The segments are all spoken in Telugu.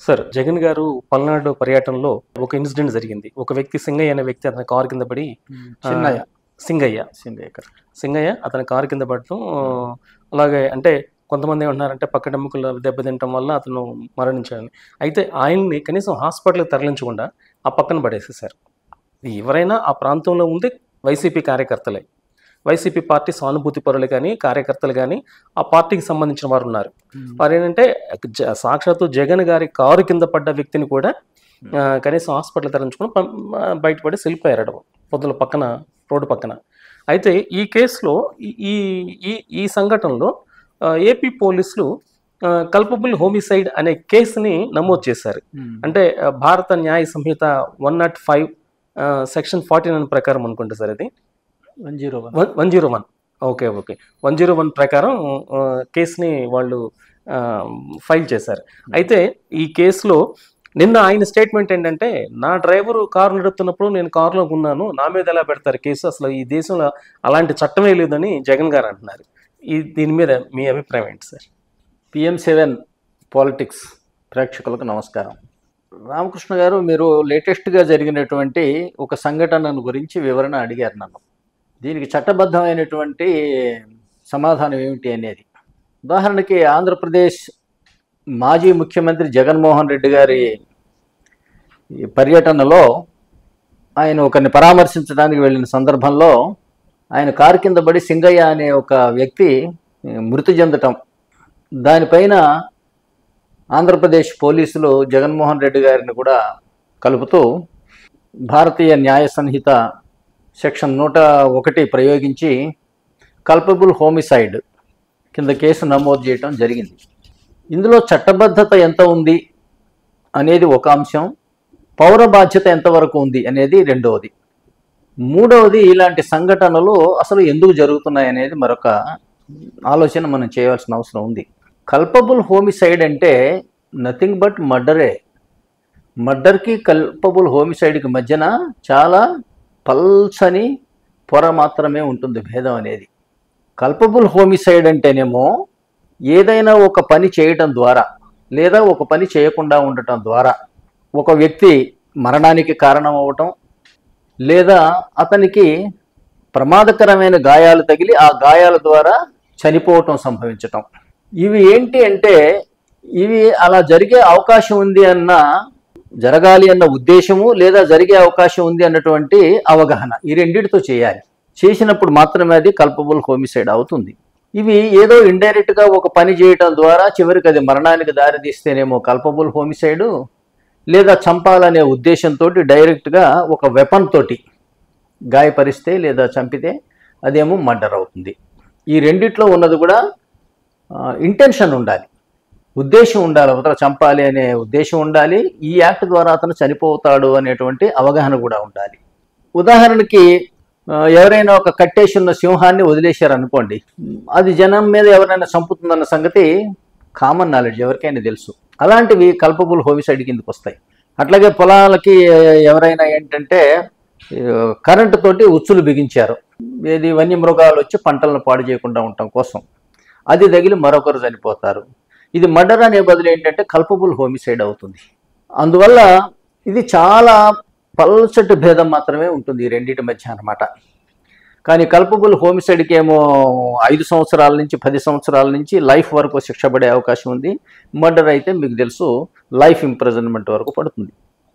సార్ జగన్ గారు పల్నాడు పర్యటనలో ఒక ఇన్సిడెంట్ జరిగింది. ఒక వ్యక్తి సింగయ్య అనే వ్యక్తి అతని కారు కింద పడి చిన్నయ్య సింగయ్య సింగయ్య అతని కారు కింద పడటం అలాగే అంటే కొంతమంది ఏమంటున్నారంటే పక్కడెముకలు దెబ్బతింటం వల్ల అతను మరణించాడని. అయితే ఆయన్ని కనీసం హాస్పిటల్కి తరలించకుండా ఆ పక్కన పడేసేసారు. ఎవరైనా ఆ ప్రాంతంలో ఉంది వైసీపీ కార్యకర్తలే, వైసీపీ పార్టీ సానుభూతి పరులు కానీ కార్యకర్తలు కానీ ఆ పార్టీకి సంబంధించిన వారు ఉన్నారు. వారు ఏంటంటే సాక్షాత్తు జగన్ గారి కారు కింద పడ్డ వ్యక్తిని కూడా కనీసం హాస్పిటల్ తరలించుకుని బయటపడి వెళ్ళిపోయారు పొద్దుల పక్కన రోడ్డు పక్కన. అయితే ఈ కేసులో ఈ సంఘటనలో ఏపీ పోలీసులు కల్పబుల్ హోమిసైడ్ అనే కేసుని నమోదు చేశారు. అంటే భారత న్యాయ సంహిత 105 సెక్షన్ 49 ప్రకారం అనుకుంటే సార్ అది 101 ఓకే 101 ప్రకారం కేసుని వాళ్ళు ఫైల్ చేశారు. అయితే ఈ కేసులో నిన్న ఆయన స్టేట్మెంట్ ఏంటంటే, నా డ్రైవరు కారు నడుపుతున్నప్పుడు నేను కారులో ఉన్నాను, నా మీద ఎలా పెడతారు కేసు, అసలు ఈ దేశంలో అలాంటి చట్టమే లేదని జగన్ గారు అంటున్నారు. దీని మీద మీ అభిప్రాయం ఏంటి సార్? PM7 పాలిటిక్స్ ప్రేక్షకులకు నమస్కారం. రామకృష్ణ గారు, మీరు లేటెస్ట్గా జరిగినటువంటి ఒక సంఘటనను గురించి వివరణ అడిగారు నన్ను. దీనికి చట్టబద్ధమైనటువంటి సమాధానం ఏమిటి అనేది. ఉదాహరణకి ఆంధ్రప్రదేశ్ మాజీ ముఖ్యమంత్రి జగన్మోహన్ రెడ్డి గారి పర్యటనలో ఆయన ఒకరిని పరామర్శించడానికి వెళ్ళిన సందర్భంలో ఆయన కారు కింద పడి సింగయ్య అనే ఒక వ్యక్తి మృతి చెందటం, దానిపైన ఆంధ్రప్రదేశ్ పోలీసులు జగన్మోహన్ రెడ్డి గారిని కూడా కలుపుతూ భారతీయ న్యాయ సంహిత సెక్షన్ 101 ప్రయోగించి కల్పబుల్ హోమిసైడ్ కింద కేసు నమోదు చేయడం జరిగింది. ఇందులో చట్టబద్ధత ఎంత ఉంది అనేది ఒక అంశం, పౌర బాధ్యత ఎంతవరకు ఉంది అనేది రెండవది, మూడవది ఇలాంటి సంఘటనలు అసలు ఎందుకు జరుగుతున్నాయి అనేది మరొక ఆలోచన మనం చేయవలసిన అవసరం ఉంది. కల్పబుల్ హోమిసైడ్ అంటే నథింగ్ బట్ మర్డరే. మర్డర్కి కల్పబుల్ హోమిసైడ్కి మధ్యన చాలా పల్సని పొర మాత్రమే ఉంటుంది భేదం అనేది. కల్పబుల్ హోమిసైడ్ అంటేనేమో ఏదైనా ఒక పని చేయటం ద్వారా లేదా ఒక పని చేయకుండా ఉండటం ద్వారా ఒక వ్యక్తి మరణానికి కారణం అవ్వటం, లేదా అతనికి ప్రమాదకరమైన గాయాలు తగిలి ఆ గాయాల ద్వారా చనిపోవటం సంభవించటం. ఇవి ఏంటి అంటే, ఇవి అలా జరిగే అవకాశం ఉంది జరగాలి అన్న ఉద్దేశము, లేదా జరిగే అవకాశం ఉంది అన్నటువంటి అవగాహన, ఈ రెండింటితో చేయాలి. చేసినప్పుడు మాత్రమే అది కల్పబుల్ హోమిసైడ్ అవుతుంది. ఇవి ఏదో ఇండైరెక్ట్గా ఒక పని చేయటం ద్వారా చివరికి అది మరణానికి దారితీస్తేనేమో కల్పబుల్ హోమిసైడు, లేదా చంపాలనే ఉద్దేశంతో డైరెక్ట్గా ఒక వెపన్ తోటి గాయపరిస్తే లేదా చంపితే అదేమో మర్డర్ అవుతుంది. ఈ రెండిట్లో ఉన్నది కూడా ఇంటెన్షన్ ఉండాలి, ఉద్దేశం ఉండాలి, అతను చంపాలి అనే ఉద్దేశం ఉండాలి, ఈ యాక్ట్ ద్వారా అతను చనిపోతాడు అనేటువంటి అవగాహన కూడా ఉండాలి. ఉదాహరణకి ఎవరైనా ఒక కట్టేసి ఉన్న సింహాన్ని వదిలేశారు అనుకోండి, అది జనం మీద ఎవరైనా చంపుతుందన్న సంగతి కామన్ నాలెడ్జ్, ఎవరికైనా తెలుసు. అలాంటివి కల్పబుల్ హోమిసైడ్ కిందకి వస్తాయి. అట్లాగే పొలాలకి ఎవరైనా ఏంటంటే కరెంటు తోటి ఉచ్చులు బిగించారు, ఏది వన్యమృగాలు వచ్చి పంటలను పాడు చేయకుండా ఉండటం కోసం, అది తగిలి మరొకరు చనిపోతారు. ఇది మర్డర్ అనే బదులు ఏంటంటే కల్పబుల్ హోమిసైడ్ అవుతుంది. అందువల్ల ఇది చాలా పల్చటి భేదం మాత్రమే ఉంటుంది ఈ రెండింటి మధ్య అన్నమాట. కానీ కల్పబుల్ హోమిసైడ్కి ఏమో 5 సంవత్సరాల నుంచి 10 సంవత్సరాల నుంచి లైఫ్ వరకు శిక్ష పడే అవకాశం ఉంది. మర్డర్ అయితే మీకు తెలుసు లైఫ్ ఇంప్రిజన్మెంట్ వరకు పడుతుంది.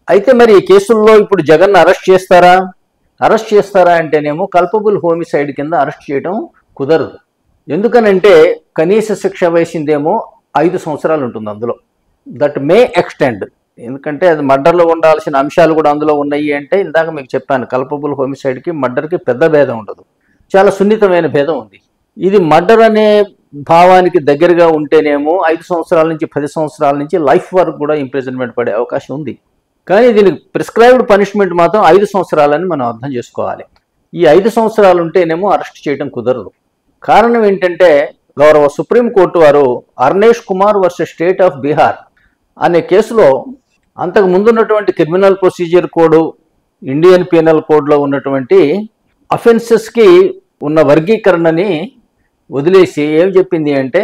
అయితే మరి ఈ కేసుల్లో ఇప్పుడు జగన్ అరెస్ట్ చేస్తారా అంటేనేమో కల్పబుల్ హోమిసైడ్ కింద అరెస్ట్ చేయడం కుదరదు. ఎందుకనంటే కనీస శిక్ష వేసిందేమో 5 సంవత్సరాలు ఉంటుంది అందులో. దట్ మే ఎక్స్టెండ్, ఎందుకంటే అది మర్డర్లో ఉండాల్సిన అంశాలు కూడా అందులో ఉన్నాయి. అంటే ఇందాక మీకు చెప్పాను, కల్పబుల్ హోమిసైడ్కి మర్డర్కి పెద్ద భేదం ఉండదు, చాలా సున్నితమైన భేదం ఉంది. ఇది మర్డర్ అనే భావానికి దగ్గరగా ఉంటేనేమో 5 సంవత్సరాల నుంచి 10 సంవత్సరాల నుంచి లైఫ్ వరకు కూడా ఇంప్రిజన్మెంట్ పడే అవకాశం ఉంది. కానీ దీనికి ప్రిస్క్రైబ్డ్ పనిష్మెంట్ మాత్రం 5 సంవత్సరాలని మనం అర్థం చేసుకోవాలి. ఈ 5 సంవత్సరాలు ఉంటేనేమో అరెస్ట్ చేయడం కుదరదు. కారణం ఏంటంటే, గౌరవ సుప్రీంకోర్టు వారు Arnesh Kumar versus state of Bihar అనే కేసులో అంతకు ముందున్నటువంటి criminal procedure code, Indian penal కోడ్లో ఉన్నటువంటి అఫెన్సెస్కి ఉన్న వర్గీకరణని వదిలేసి ఏం చెప్పింది అంటే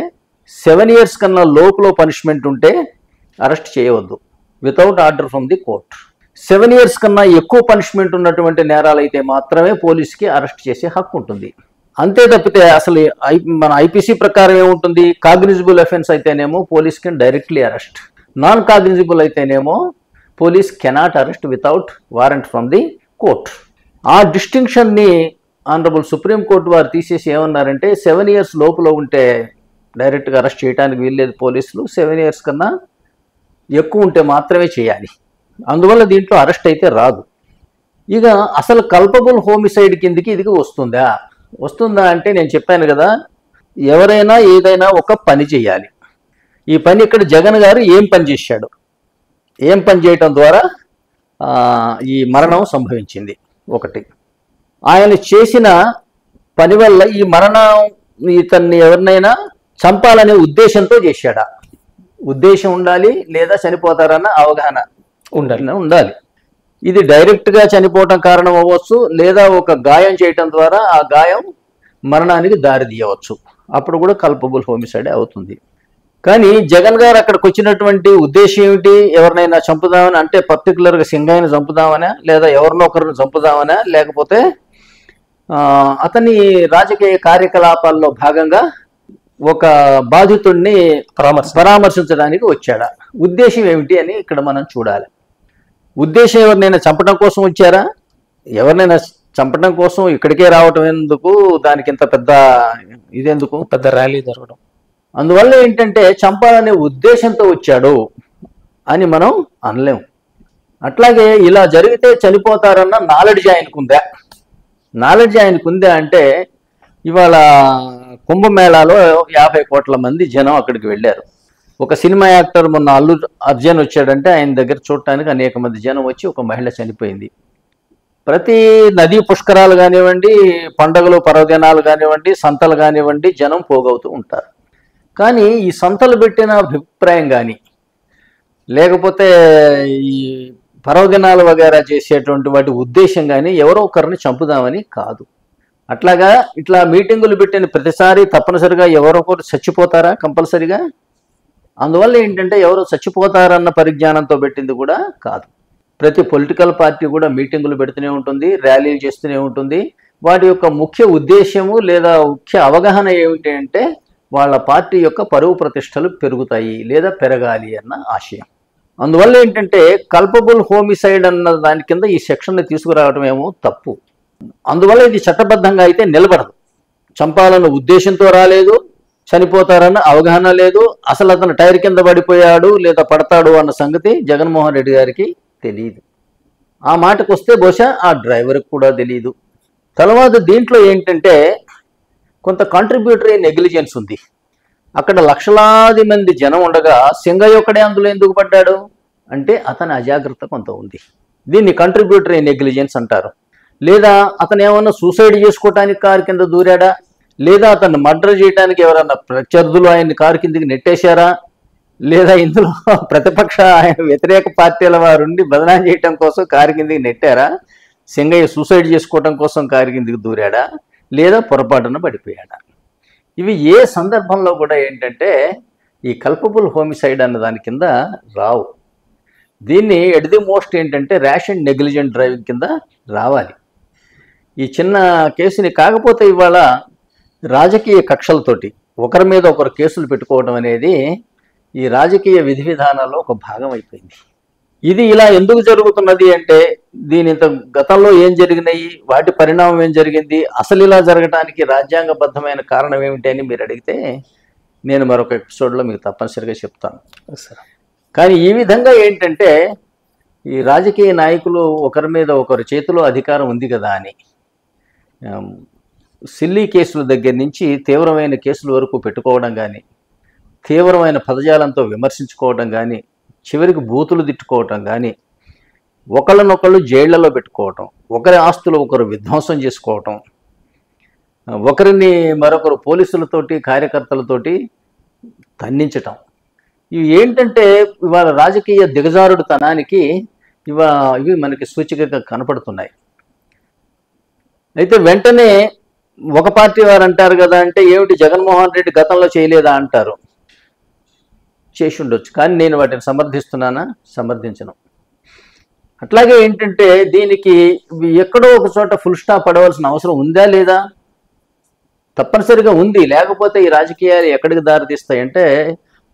7 years కన్నా లోపులో పనిష్మెంట్ ఉంటే అరెస్ట్ చేయవద్దు, without order from the court. 7 years కన్నా ఎక్కువ పనిష్మెంట్ ఉన్నటువంటి నేరాలు అయితే మాత్రమే పోలీసుకి అరెస్ట్ చేసే హక్కు ఉంటుంది. అంతే తప్పితే అసలు మన ఐపీసీ ప్రకారం ఏముంటుంది, కాగ్నిజిబుల్ అఫెన్స్ అయితేనేమో police can directly arrest, non cognizable అయితేనేమో police cannot arrest without warrant from the court. ఆ డిస్టింక్షన్ని ఆనరబుల్ సుప్రీం కోర్టు వారు తీసేసి ఏమన్నారంటే 7 years లోపల ఉంటే డైరెక్ట్గా అరెస్ట్ చేయడానికి వీల్లేదు పోలీసులు, 7 years కన్నా ఎక్కువ ఉంటే మాత్రమే చేయాలి. అందువల్ల దీంట్లో అరెస్ట్ అయితే రాదు. ఇక అసలు కల్పబుల్ హోమిసైడ్ కిందికి ఇది వస్తుందా అంటే నేను చెప్పాను కదా, ఎవరైనా ఏదైనా ఒక పని చేయాలి. ఈ పని ఇక్కడ జగన్ గారు ఏం పని చేశాడు, ఏం పని చేయటం ద్వారా ఈ మరణం సంభవించింది. ఒకటి, ఆయన చేసిన పని వల్ల ఈ మరణం ఇతన్ని ఎవరినైనా చంపాలనే ఉద్దేశంతో చేశాడా, ఉద్దేశం ఉండాలి, లేదా చనిపోతారన్న అవగాహన ఉండాలి. ఇది డైరెక్ట్గా చనిపోవటం కారణం అవ్వచ్చు, లేదా ఒక గాయం చేయటం ద్వారా ఆ గాయం మరణానికి దారి తీయవచ్చు, అప్పుడు కూడా కల్పబుల్ హోమిసైడ్ అవుతుంది. కానీ జగన్ గారు అక్కడికి వచ్చినటువంటి ఉద్దేశం ఏమిటి, ఎవరినైనా చంపుదామని, అంటే పర్టికులర్గా సింగయ్యని చంపుదామనా, లేదా ఎవరినో ఒకరిని చంపుదామనా, లేకపోతే అతని రాజకీయ కార్యకలాపాల్లో భాగంగా ఒక బాధితుడిని పరామర్శించడానికి వచ్చాడా, ఉద్దేశం ఏమిటి అని ఇక్కడ మనం చూడాలి. ఉద్దేశం ఎవరినైనా చంపడం కోసం వచ్చారా, ఎవరినైనా చంపడం కోసం ఇక్కడికే రావటం ఎందుకు, దానికి ఇంత పెద్ద ఇదెందుకు, పెద్ద ర్యాలీ జరగడం. అందువల్ల ఏంటంటే చంపాలనే ఉద్దేశంతో వచ్చాడు అని మనం అనలేము. అట్లాగే ఇలా జరిగితే చనిపోతారన్న నాలెడ్జ్ ఆయనకుందా అంటే ఇవాళ కుంభమేళాలో 50 కోట్ల మంది జనం అక్కడికి వెళ్ళారు. ఒక సినిమా యాక్టర్ మొన్న అల్లు అర్జున్ వచ్చాడంటే ఆయన దగ్గర చూడటానికి అనేక మంది జనం వచ్చి ఒక మహిళ చనిపోయింది. ప్రతి నదీ పుష్కరాలు కానివ్వండి, పండగలు పర్వదినాలు కానివ్వండి, సంతలు కానివ్వండి, జనం పోగవుతూ ఉంటారు. కానీ ఈ సంతలు పెట్టిన అభిప్రాయం కానీ, లేకపోతే ఈ పర్వదినాలు వగేరా చేసేటువంటి వాటి ఉద్దేశం కానీ ఎవరో ఒకరిని చంపుదామని కాదు. అట్లాగా ఇట్లా మీటింగులు పెట్టిన ప్రతిసారి తప్పనిసరిగా ఎవరో ఒకరు చచ్చిపోతారా కంపల్సరిగా? అందువల్ల ఏంటంటే ఎవరో చచ్చిపోతారన్న పరిజ్ఞానంతో పెట్టింది కూడా కాదు. ప్రతి పొలిటికల్ పార్టీ కూడా మీటింగులు పెడుతూనే ఉంటుంది, ర్యాలీలు చేస్తూనే ఉంటుంది. వాటి యొక్క ముఖ్య ఉద్దేశము లేదా ముఖ్య అవగాహన ఏమిటి అంటే వాళ్ళ పార్టీ యొక్క పరువు ప్రతిష్టలు పెరుగుతాయి లేదా పెరగాలి అన్న ఆశయం. అందువల్ల ఏంటంటే కల్పబుల్ హోమిసైడ్ అన్న దాని కింద ఈ సెక్షన్ని తీసుకురావడం ఏమో తప్పు. అందువల్ల ఇది చట్టబద్ధంగా అయితే నిలబడదు. చంపాలన్న ఉద్దేశంతో రాలేదు, చనిపోతారన్న అవగాహన లేదు, అసలు అతను టైర్ కింద పడిపోయాడు లేదా పడతాడు అన్న సంగతి జగన్మోహన్ రెడ్డి గారికి తెలియదు. ఆ మాటకు వస్తే బహుశా ఆ డ్రైవర్కి కూడా తెలియదు. తర్వాత దీంట్లో ఏంటంటే కొంత కాంట్రిబ్యూటరీ నెగ్లిజెన్స్ ఉంది. అక్కడ లక్షలాది మంది జనం ఉండగా సింగయ్య ఒక్కడే అందులో ఎందుకు పడ్డాడు అంటే అతని అజాగ్రత్త కొంత ఉంది. దీన్ని కాంట్రిబ్యూటరీ నెగ్లిజెన్స్ అంటారు. లేదా అతను ఏమన్నా సూసైడ్ చేసుకోవటానికి కారు కింద దూరాడా, లేదా అతన్ని మర్డర్ చేయడానికి ఎవరన్నా ప్రత్యర్థులు ఆయన్ని కారు కిందకి నెట్టేశారా, లేదా ఇందులో ప్రతిపక్ష వ్యతిరేక పార్టీల వారుండి బదనాం చేయటం కోసం కారు కిందకి నెట్టారా, సింగయ్య సూసైడ్ చేసుకోవటం కోసం కారు కిందకి దూరాడా, లేదా పొరపాటున పడిపోయాడా? ఇవి ఏ సందర్భంలో కూడా ఏంటంటే ఈ కల్పబుల్ హోమిసైడ్ అన్న దాని కింద రావు. దీన్ని ఎట్ ది మోస్ట్ ఏంటంటే ర్యాష్ అండ్ నెగ్లిజెంట్ డ్రైవింగ్ కింద రావాలి ఈ చిన్న కేసుని. కాకపోతే ఇవాళ రాజకీయ కక్షలతోటి ఒకరి మీద ఒకరు కేసులు పెట్టుకోవడం అనేది ఈ రాజకీయ విధి విధానాల్లో ఒక భాగం అయిపోయింది. ఇది ఇలా ఎందుకు జరుగుతున్నది అంటే దీని ఇంత గతంలో ఏం జరిగినాయి, వాటి పరిణామం ఏం జరిగింది, అసలు ఇలా జరగడానికి రాజ్యాంగబద్ధమైన కారణం ఏమిటి అని మీరు అడిగితే నేను మరొక ఎపిసోడ్లో మీకు తప్పనిసరిగా చెప్తాను. కానీ ఈ విధంగా ఏంటంటే ఈ రాజకీయ నాయకులు ఒకరి మీద ఒకరి చేతిలో అధికారం ఉంది కదా అని సిల్లీ కేసుల దగ్గర నుంచి తీవ్రమైన కేసుల వరకు పెట్టుకోవడం కానీ, తీవ్రమైన పదజాలంతో విమర్శించుకోవడం కానీ, చివరికి బూతులు తిట్టుకోవటం కానీ, ఒకళ్ళనొకళ్ళు జైళ్లలో పెట్టుకోవటం, ఒకరి ఆస్తులు ఒకరు విధ్వంసం చేసుకోవటం, ఒకరిని మరొకరు పోలీసులతోటి కార్యకర్తలతోటి తన్నించటం, ఇవి ఏంటంటే ఇవాళ రాజకీయ దిగజారుడుతనానికి ఇవి మనకి సూచికగా కనపడుతున్నాయి. అయితే వెంటనే ఒక పార్టీ వారు అంటారు కదా, అంటే ఏమిటి జగన్మోహన్ రెడ్డి గతంలో చేయలేదా అంటారు. చేసి ఉండొచ్చు, కానీ నేను వాటిని సమర్థిస్తున్నానా? సమర్థించను. అట్లాగే ఏంటంటే దీనికి ఎక్కడో ఒక చోట ఫుల్ స్టాప్ పడవలసిన అవసరం ఉందా లేదా? తప్పనిసరిగా ఉంది. లేకపోతే ఈ రాజకీయాలు ఎక్కడికి దారితీస్తాయంటే,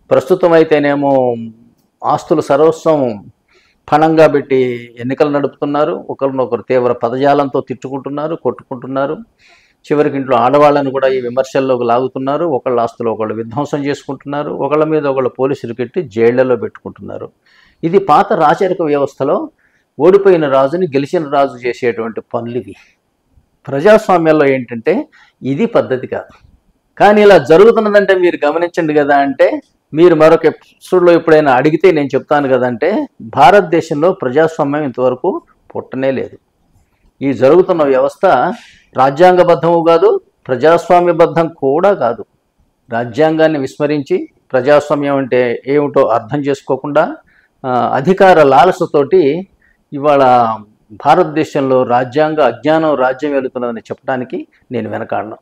ప్రస్తుతం అయితేనేమో ఆస్తులు సర్వస్వం పణంగా పెట్టి ఎన్నికలు నడుపుతున్నారు, ఒకరినొకరు తీవ్ర పదజాలంతో తిట్టుకుంటున్నారు, కొట్టుకుంటున్నారు, చివరికి ఇంట్లో ఆడవాళ్ళను కూడా ఈ విమర్శల్లోకి లాగుతున్నారు, ఒకళ్ళ ఆస్తులు ఒకళ్ళు విధ్వంసం చేసుకుంటున్నారు, ఒకళ్ళ మీద ఒకళ్ళు పోలీసులు పెట్టి జైళ్లలో పెట్టుకుంటున్నారు. ఇది పాత రాచరిక వ్యవస్థలో ఓడిపోయిన రాజుని గెలిచిన రాజు చేసేటువంటి పనులు ఇవి. ప్రజాస్వామ్యంలో ఏంటంటే ఇది పద్ధతి కాదు. కానీ ఇలా జరుగుతున్నదంటే మీరు గమనించండి కదా అంటే, మీరు మరొక ఎపిసోడ్లో ఎప్పుడైనా అడిగితే నేను చెప్తాను కదంటే, భారతదేశంలో ప్రజాస్వామ్యం ఇంతవరకు పుట్టనే లేదు. ఈ జరుగుతున్న వ్యవస్థ రాజ్యాంగబద్ధము కాదు, ప్రజాస్వామ్యబద్ధం కూడా కాదు. రాజ్యాంగాన్ని విస్మరించి ప్రజాస్వామ్యం అంటే ఏమిటో అర్థం చేసుకోకుండా అధికార లాలసతోటి ఇవాళ భారతదేశంలో రాజ్యాంగ అజ్ఞానం రాజ్యం వెళుతున్నదని చెప్పడానికి నేను వెనకాడను.